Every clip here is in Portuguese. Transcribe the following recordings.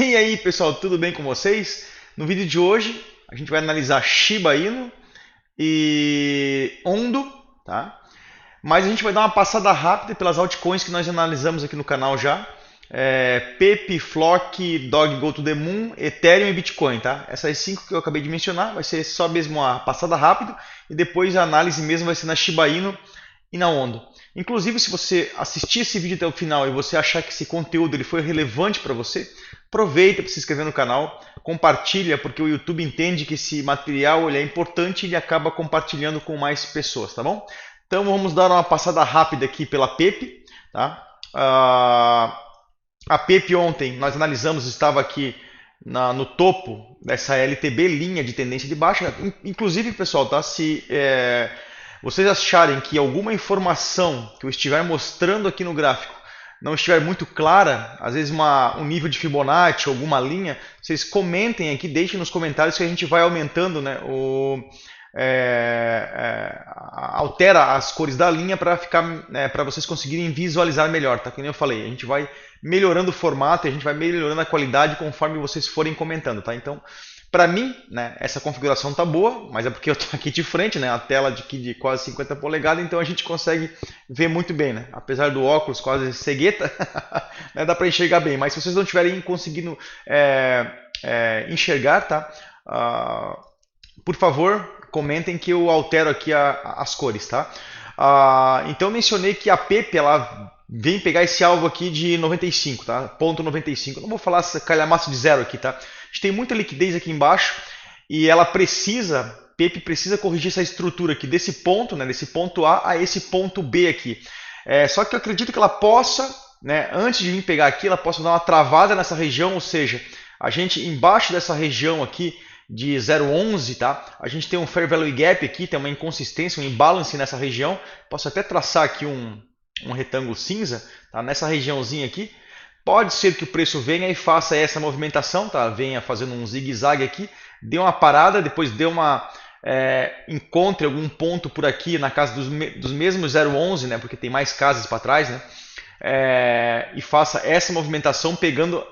E aí, pessoal, tudo bem com vocês? No vídeo de hoje, a gente vai analisar Shiba Inu e Ondo, tá? Mas a gente vai dar uma passada rápida pelas altcoins que nós analisamos aqui no canal já. Pepe, Flock, Dog Go to the Moon, Ethereum e Bitcoin, tá? Essas 5 que eu acabei de mencionar, vai ser só mesmo uma passada rápida e depois a análise mesmo vai ser na Shiba Inu e na Ondo. Inclusive, se você assistir esse vídeo até o final e você achar que esse conteúdo ele foi relevante para você, aproveita para se inscrever no canal, compartilha, porque o YouTube entende que esse material ele é importante e ele acaba compartilhando com mais pessoas, tá bom? Então vamos dar uma passada rápida aqui pela Pepe, tá? A Pepe ontem nós analisamos, estava aqui no topo dessa LTB, linha de tendência de baixa. Inclusive, pessoal, tá? Se vocês acharem que alguma informação que eu estiver mostrando aqui no gráfico não estiver muito clara, às vezes um nível de Fibonacci, alguma linha, vocês comentem aqui, deixem nos comentários que a gente vai aumentando, né, altera as cores da linha para para vocês conseguirem visualizar melhor, tá? Como eu falei, a gente vai melhorando o formato e a gente vai melhorando a qualidade conforme vocês forem comentando, tá? Então, para mim, né, essa configuração tá boa, mas é porque eu tô aqui de frente, né, a tela de quase 50 polegadas, então a gente consegue ver muito bem, né? Apesar do óculos quase cegueta, né, dá para enxergar bem. Mas se vocês não estiverem conseguindo enxergar, tá? Por favor, comentem que eu altero aqui as cores, tá? Então eu mencionei que a Pepe ela vem pegar esse alvo aqui de 95, tá? Ponto 95. Eu não vou falar calhamaço de zero aqui, tá? A gente tem muita liquidez aqui embaixo e ela Pepe precisa corrigir essa estrutura aqui desse ponto, né? Desse ponto A esse ponto B aqui. Só que eu acredito que ela possa, né? Antes de vir pegar aqui, ela possa dar uma travada nessa região, ou seja, a gente embaixo dessa região aqui de 0,11, tá? A gente tem um Fair Value Gap aqui, tem uma inconsistência, um imbalance nessa região. Posso até traçar aqui um retângulo cinza, tá? Nessa regiãozinha aqui. Pode ser que o preço venha e faça essa movimentação, tá? Venha fazendo um zigue-zague aqui, dê uma parada, depois dê encontre algum ponto por aqui na casa dos mesmos 0,11, né? Porque tem mais casas para trás, né? E faça essa movimentação pegando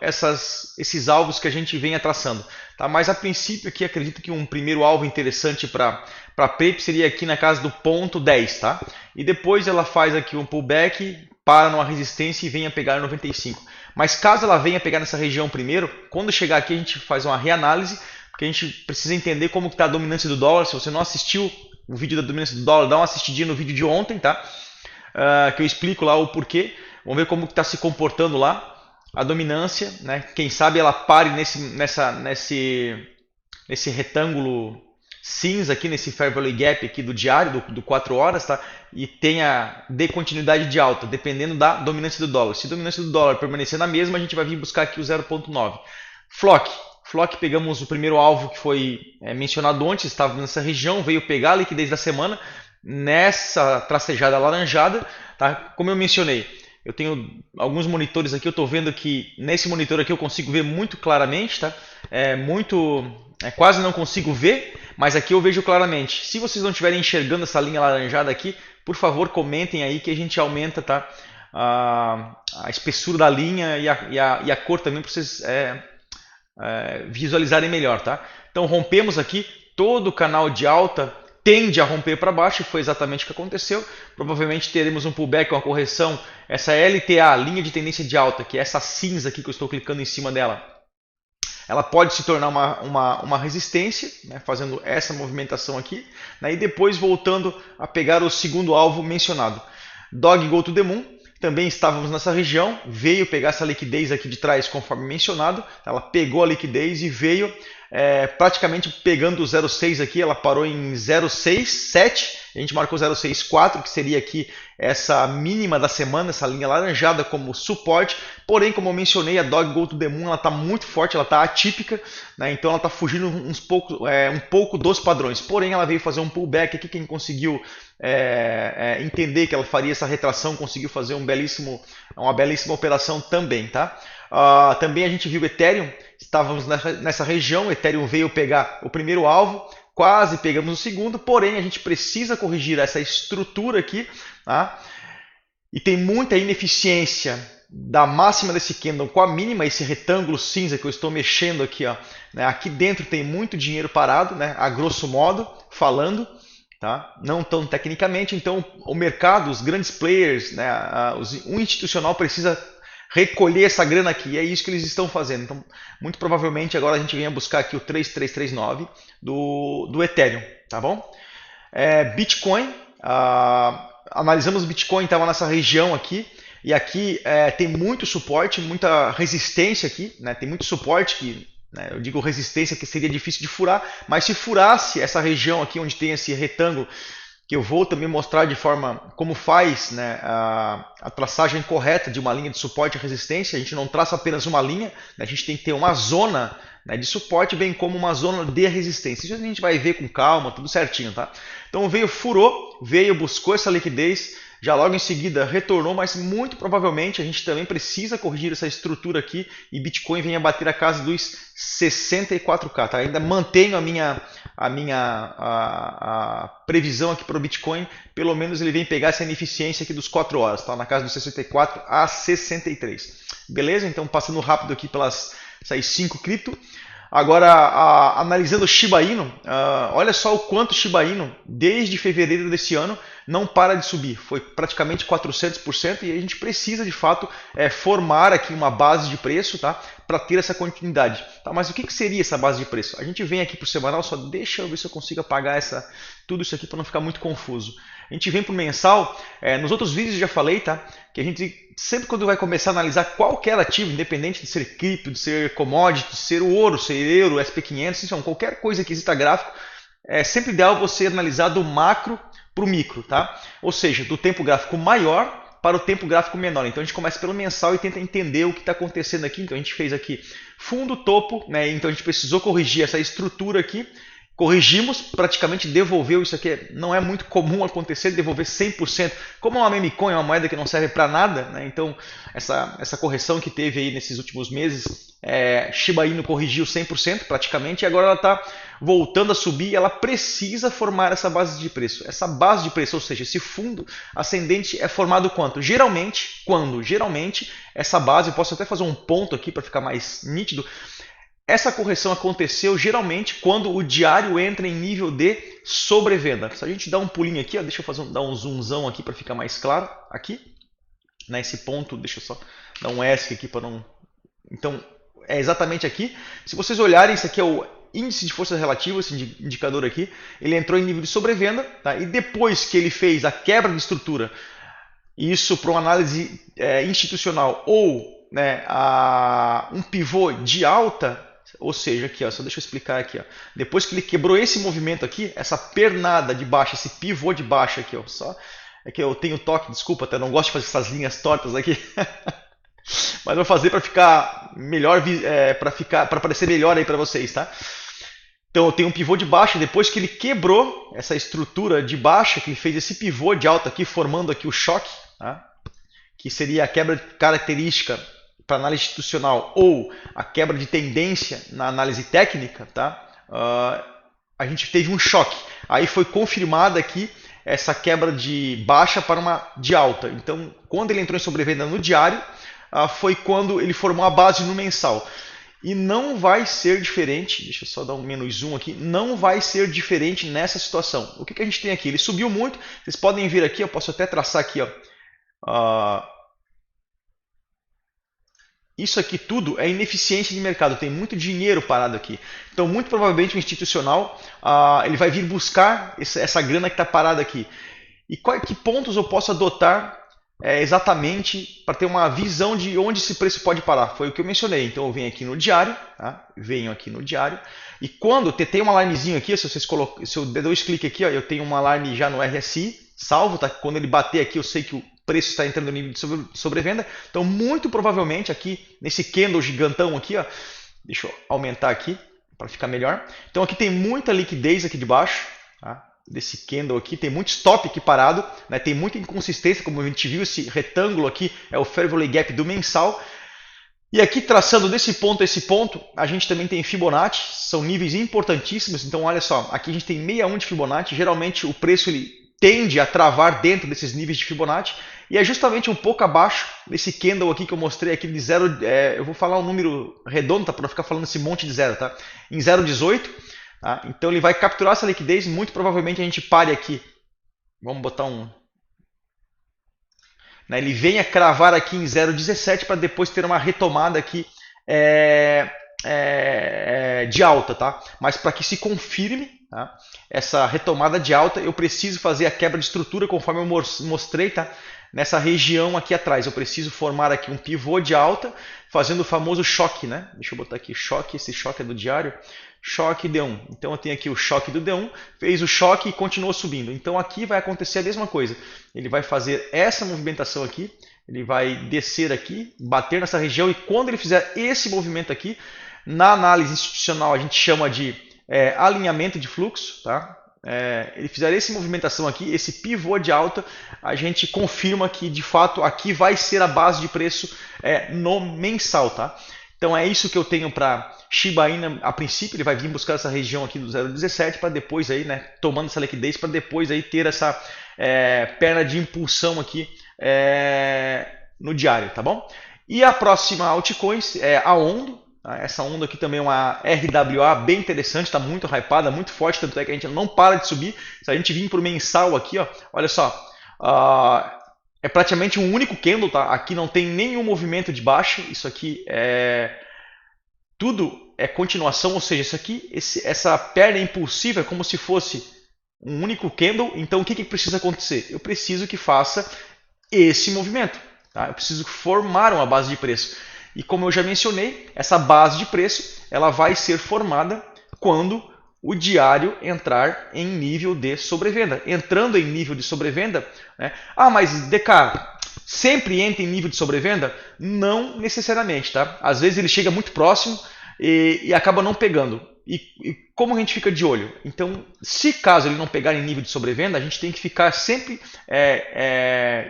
esses alvos que a gente vem traçando. Tá? Mas a princípio aqui acredito que um primeiro alvo interessante para Pepe seria aqui na casa do ponto 10. Tá? E depois ela faz aqui um pullback, para numa resistência e venha pegar 95. Mas caso ela venha pegar nessa região primeiro, quando chegar aqui a gente faz uma reanálise, porque a gente precisa entender como está a dominância do dólar. Se você não assistiu o vídeo da dominância do dólar, dá uma assistidinha no vídeo de ontem, tá? Que eu explico lá o porquê. Vamos ver como está se comportando lá a dominância, né? Quem sabe ela pare nesse retângulo cinza aqui, nesse Fair Value Gap aqui do diário, do 4 horas, tá? E dê continuidade de alta, dependendo da dominância do dólar. Se a dominância do dólar permanecer na mesma, a gente vai vir buscar aqui o 0,9. Flock, pegamos o primeiro alvo que foi mencionado ontem, estava nessa região, veio pegar a liquidez da semana, nessa tracejada alaranjada, tá? Como eu mencionei, eu tenho alguns monitores aqui, eu estou vendo que nesse monitor aqui eu consigo ver muito claramente, tá? Quase não consigo ver, mas aqui eu vejo claramente. Se vocês não estiverem enxergando essa linha alaranjada aqui, por favor comentem aí que a gente aumenta, tá? A espessura da linha e a cor também para vocês visualizarem melhor, tá? Então rompemos aqui, todo o canal de alta tende a romper para baixo, foi exatamente o que aconteceu. Provavelmente teremos um pullback, uma correção. Essa LTA, linha de tendência de alta, que é essa cinza aqui que eu estou clicando em cima dela, ela pode se tornar uma resistência, né, fazendo essa movimentação aqui, né, e depois voltando a pegar o segundo alvo mencionado. Dog Go to the Moon, também estávamos nessa região, veio pegar essa liquidez aqui de trás conforme mencionado, ela pegou a liquidez e veio praticamente pegando o 0,6 aqui, ela parou em 0,67, a gente marcou 0,64, que seria aqui essa mínima da semana, essa linha laranjada como suporte, porém, como eu mencionei, a Dog Go to the Moon, ela está muito forte, ela está atípica, né? Então ela está fugindo um pouco dos padrões, porém ela veio fazer um pullback aqui, quem conseguiu entender que ela faria essa retração, conseguiu fazer uma belíssima operação também, tá? Também a gente viu o Ethereum, estávamos nessa região, o Ethereum veio pegar o primeiro alvo, quase pegamos o segundo, porém a gente precisa corrigir essa estrutura aqui, tá? E tem muita ineficiência da máxima desse candle com a mínima, esse retângulo cinza que eu estou mexendo aqui, ó, né? Aqui dentro tem muito dinheiro parado, né? A grosso modo falando, tá? Não tão tecnicamente. Então o mercado, os grandes players, né? O institucional precisa recolher essa grana aqui, e é isso que eles estão fazendo. Então, muito provavelmente agora a gente venha buscar aqui o 3339 do Ethereum, tá bom? Bitcoin, analisamos o Bitcoin, estava nessa região aqui, e aqui tem muito suporte, muita resistência aqui, né? Tem muito suporte que, né, eu digo resistência que seria difícil de furar, mas se furasse essa região aqui onde tem esse retângulo, que eu vou também mostrar de forma como faz, né, a traçagem correta de uma linha de suporte e resistência. A gente não traça apenas uma linha, né, a gente tem que ter uma zona, né, de suporte, bem como uma zona de resistência. Isso a gente vai ver com calma, tudo certinho, tá? Então veio, furou, veio, buscou essa liquidez, já logo em seguida retornou, mas muito provavelmente a gente também precisa corrigir essa estrutura aqui e Bitcoin venha bater a casa dos 64k, tá? Ainda mantenho a minha previsão aqui para o Bitcoin, pelo menos ele vem pegar essa ineficiência aqui dos 4 horas, tá? Na casa dos 64 a 63. Beleza? Então passando rápido aqui pelas essas 5 cripto. Agora, analisando o Shiba Inu, olha só o quanto o Shiba Inu, desde fevereiro desse ano, não para de subir. Foi praticamente 400% e a gente precisa, de fato, formar aqui uma base de preço, tá? Para ter essa continuidade. Tá? Mas o que seria essa base de preço? A gente vem aqui para o semanal, só deixa eu ver se eu consigo apagar tudo isso aqui para não ficar muito confuso. A gente vem para o mensal, nos outros vídeos eu já falei, tá? Que a gente sempre quando vai começar a analisar qualquer ativo, independente de ser cripto, de ser commodity, de ser o ouro, ser euro, SP500, então, qualquer coisa que exista gráfico, é sempre ideal você analisar do macro para o micro, tá? Ou seja, do tempo gráfico maior para o tempo gráfico menor. Então a gente começa pelo mensal e tenta entender o que está acontecendo aqui. Então a gente fez aqui fundo, topo, né? Então a gente precisou corrigir essa estrutura aqui. Corrigimos, praticamente devolveu, isso aqui não é muito comum acontecer, devolver 100%. Como é uma meme coin, é uma moeda que não serve para nada, né? Então essa correção que teve aí nesses últimos meses, Shiba Inu corrigiu 100% praticamente, e agora ela está voltando a subir e ela precisa formar essa base de preço. Essa base de preço, ou seja, esse fundo ascendente é formado quando? Geralmente, essa base, eu posso até fazer um ponto aqui para ficar mais nítido, essa correção aconteceu geralmente quando o diário entra em nível de sobrevenda. Se a gente dá um pulinho aqui, ó, deixa eu dar um zoomzão aqui para ficar mais claro. Aqui, nesse ponto, deixa eu só dar um ESC aqui para não... Então, é exatamente aqui. Se vocês olharem, isso aqui é o índice de força relativa, esse indicador aqui. Ele entrou em nível de sobrevenda, tá? E depois que ele fez a quebra de estrutura, isso para uma análise institucional ou, né, um pivô de alta... Ou seja, aqui, ó, só deixa eu explicar aqui, ó. Depois que ele quebrou esse movimento aqui, essa pernada de baixo, esse pivô de baixo aqui, ó, só é que eu tenho toque, desculpa, até não gosto de fazer essas linhas tortas aqui, mas vou fazer para ficar melhor, para parecer melhor aí para vocês, tá? Então eu tenho um pivô de baixo, depois que ele quebrou essa estrutura de baixo, que ele fez esse pivô de alta aqui, formando aqui o choque, tá? Que seria a quebra de característica para análise institucional ou a quebra de tendência na análise técnica, tá? A gente teve um choque. Aí foi confirmada aqui essa quebra de baixa para uma de alta. Então, quando ele entrou em sobrevenda no diário, foi quando ele formou a base no mensal. E não vai ser diferente, deixa eu só dar um menos zoom aqui, não vai ser diferente nessa situação. O que a gente tem aqui? Ele subiu muito, vocês podem ver aqui, eu posso até traçar aqui, ó. Isso aqui tudo é ineficiência de mercado, tem muito dinheiro parado aqui. Então, muito provavelmente o institucional ele vai vir buscar essa grana que está parada aqui. E que pontos eu posso adotar exatamente para ter uma visão de onde esse preço pode parar? Foi o que eu mencionei. Então, eu venho aqui no diário, tá? Venho aqui no diário. E quando tem um alarmezinho aqui, se eu der 2 cliques aqui, ó, eu tenho um alarme já no RSI, salvo, tá? Quando ele bater aqui, eu sei que o preço está entrando no nível de sobrevenda. Então, muito provavelmente aqui, nesse candle gigantão aqui, ó, deixa eu aumentar aqui para ficar melhor. Então, aqui tem muita liquidez aqui de baixo, tá? Desse candle aqui, tem muito stop aqui parado, né? Tem muita inconsistência, como a gente viu, esse retângulo aqui é o Fair Value Gap do mensal. E aqui, traçando desse ponto a esse ponto, a gente também tem Fibonacci, são níveis importantíssimos. Então, olha só, aqui a gente tem 61 de Fibonacci, geralmente o preço ele tende a travar dentro desses níveis de Fibonacci. E é justamente um pouco abaixo desse candle aqui que eu mostrei aqui de 0, eu vou falar um número redondo, tá? Para não ficar falando esse monte de zero, tá? Em 0,18, tá? Então ele vai capturar essa liquidez, muito provavelmente a gente pare aqui. Vamos botar um... Né? Ele vem a cravar aqui em 0,17 para depois ter uma retomada aqui de alta, tá? Mas para que se confirme, tá, essa retomada de alta, eu preciso fazer a quebra de estrutura conforme eu mostrei, tá? Nessa região aqui atrás. Eu preciso formar aqui um pivô de alta, fazendo o famoso choque, né? Deixa eu botar aqui choque, esse choque é do diário. Choque D1. Então eu tenho aqui o choque do D1, fez o choque e continuou subindo. Então aqui vai acontecer a mesma coisa. Ele vai fazer essa movimentação aqui, ele vai descer aqui, bater nessa região e quando ele fizer esse movimento aqui, na análise institucional a gente chama de alinhamento de fluxo, tá? Ele fizer essa movimentação aqui, esse pivô de alta, a gente confirma que de fato aqui vai ser a base de preço no mensal, tá? Então é isso que eu tenho para Shiba Inu a princípio, ele vai vir buscar essa região aqui do 0,17 para depois aí, né, tomando essa liquidez para depois aí ter essa perna de impulsão aqui no diário, tá bom? E a próxima altcoin é a Ondo. Essa onda aqui também é uma RWA bem interessante, está muito hypada, muito forte, tanto é que a gente não para de subir. Se a gente vir para o mensal aqui, ó, olha só, é praticamente um único candle, tá? Aqui não tem nenhum movimento de baixa, isso aqui tudo é continuação, ou seja, isso aqui, essa perna impulsiva é como se fosse um único candle. Então o que precisa acontecer? Eu preciso que faça esse movimento, tá? Eu preciso formar uma base de preço. E como eu já mencionei, essa base de preço ela vai ser formada quando o diário entrar em nível de sobrevenda. Entrando em nível de sobrevenda, né? Mas DK, sempre entra em nível de sobrevenda? Não necessariamente, tá? Às vezes ele chega muito próximo e acaba não pegando. E como a gente fica de olho? Então, se caso ele não pegar em nível de sobrevenda, a gente tem que ficar sempre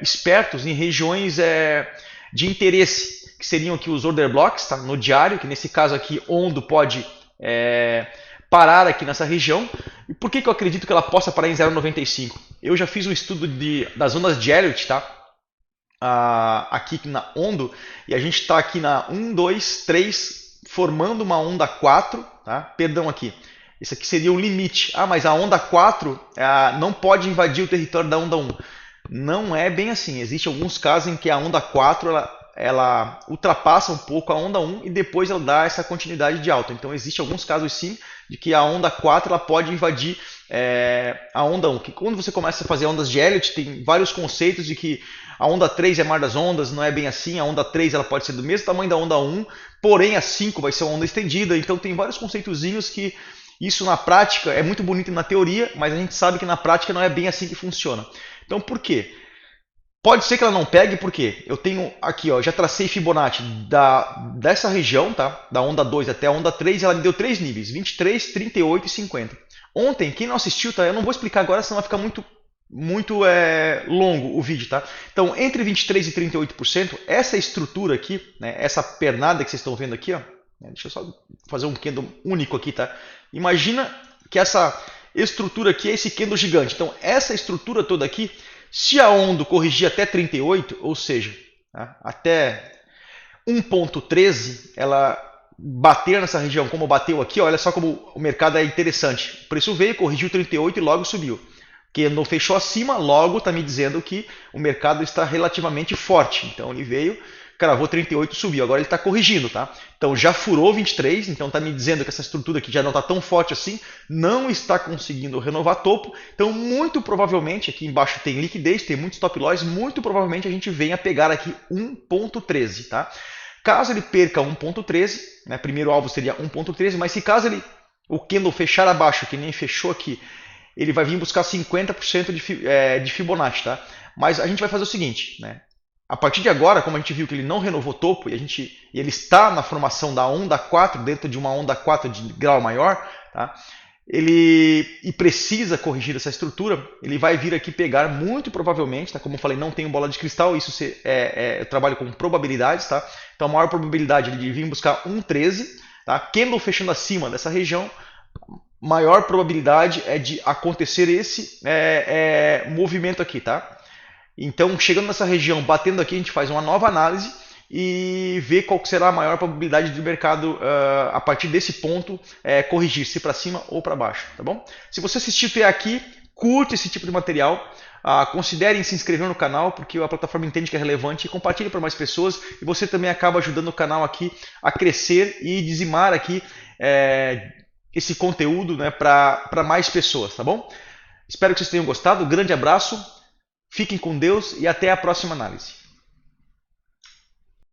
espertos em regiões de interesse, que seriam aqui os order blocks, tá? No diário, que nesse caso aqui, Ondo pode parar aqui nessa região. E por que eu acredito que ela possa parar em 0,95? Eu já fiz um estudo das ondas de Elliott, tá? Aqui na Ondo, e a gente está aqui na 1, 2, 3, formando uma onda 4, tá? Perdão aqui. Esse aqui seria o limite. Mas a onda 4 não pode invadir o território da onda 1. Não é bem assim. Existem alguns casos em que a onda 4 ela ultrapassa um pouco a onda 1 e depois ela dá essa continuidade de alta. Então existem alguns casos sim de que a onda 4 ela pode invadir a onda 1. Que quando você começa a fazer ondas de Elliott, tem vários conceitos de que a onda 3 é mar das ondas, não é bem assim. A onda 3 ela pode ser do mesmo tamanho da onda 1, porém a 5 vai ser uma onda estendida. Então tem vários conceitozinhos que isso na prática é muito bonito na teoria, mas a gente sabe que na prática não é bem assim que funciona. Então por quê? Pode ser que ela não pegue, porque eu tenho aqui, ó, já tracei Fibonacci dessa região, tá? Da onda 2 até a onda 3, ela me deu 3 níveis, 23, 38 e 50. Ontem, quem não assistiu, tá? Eu não vou explicar agora, senão vai ficar muito longo o vídeo, tá? Então, entre 23% e 38%, essa estrutura aqui, né, essa pernada que vocês estão vendo aqui, ó, deixa eu só fazer um candle único aqui, tá? Imagina que essa estrutura aqui é esse candle gigante. Então, essa estrutura toda aqui, se a Ondo corrigir até 38, ou seja, tá, até 1.13, ela bater nessa região como bateu aqui, ó, olha só como o mercado é interessante. O preço veio, corrigiu 38 e logo subiu. Que não fechou acima, logo está me dizendo que o mercado está relativamente forte. Então ele veio, cravou 38 e subiu. Agora ele está corrigindo, tá? Então já furou 23, então está me dizendo que essa estrutura aqui já não está tão forte assim, não está conseguindo renovar topo. Então muito provavelmente, aqui embaixo tem liquidez, tem muito stop loss, muito provavelmente a gente venha pegar aqui 1.13, tá? Caso ele perca 1.13, né, primeiro alvo seria 1.13, mas se caso o candle fechar abaixo, que nem fechou aqui, ele vai vir buscar 50% de Fibonacci, tá? Mas a gente vai fazer o seguinte, né? A partir de agora, como a gente viu que ele não renovou topo e ele está na formação da onda 4, dentro de uma onda 4 de grau maior, tá? E precisa corrigir essa estrutura, ele vai vir aqui pegar muito provavelmente, tá? Como eu falei, não tenho bola de cristal, isso eu trabalho com probabilidades, tá? Então a maior probabilidade de vir buscar 1.13, tá? Candle fechando acima dessa região, maior probabilidade é de acontecer esse movimento aqui, tá? Então, chegando nessa região, batendo aqui, a gente faz uma nova análise e vê qual será a maior probabilidade do mercado, a partir desse ponto, corrigir, se para cima ou para baixo, tá bom? Se você assistiu até aqui, curte esse tipo de material, considerem se inscrever no canal, porque a plataforma entende que é relevante, e compartilhe para mais pessoas, e você também acaba ajudando o canal aqui a crescer e dizimar aqui esse conteúdo, né, para mais pessoas, tá bom? Espero que vocês tenham gostado, grande abraço, fiquem com Deus e até a próxima análise.